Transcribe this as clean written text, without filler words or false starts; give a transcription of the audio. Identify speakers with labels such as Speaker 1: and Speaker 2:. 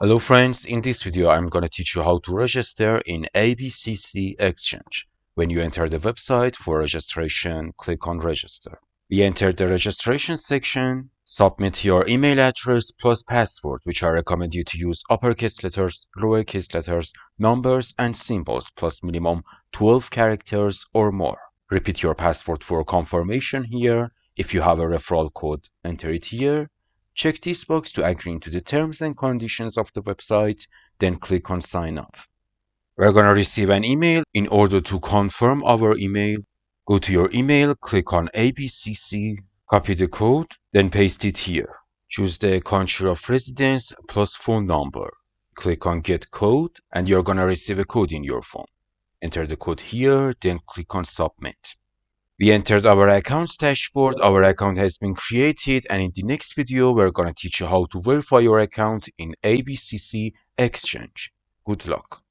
Speaker 1: Hello friends, in this video I'm going to teach you how to register in ABCC exchange. When you enter the website for registration, click on register. We enter the registration section, submit your email address plus password, which I recommend you to use uppercase letters, lowercase letters, numbers and symbols plus minimum 12 characters or more. Repeat your password for confirmation here. If you have a referral code, enter it here. Check this box to agree to the terms and conditions of the website, then click on sign up. We're going to receive an email. In order to confirm our email, go to your email, click on ABCC, copy the code, then paste it here. Choose the country of residence plus phone number. Click on get code and you're going to receive a code in your phone. Enter the code here, then click on submit. We entered our accounts dashboard. Our account has been created, and in the next video, we're going to teach you how to verify your account in ABCC Exchange. Good luck.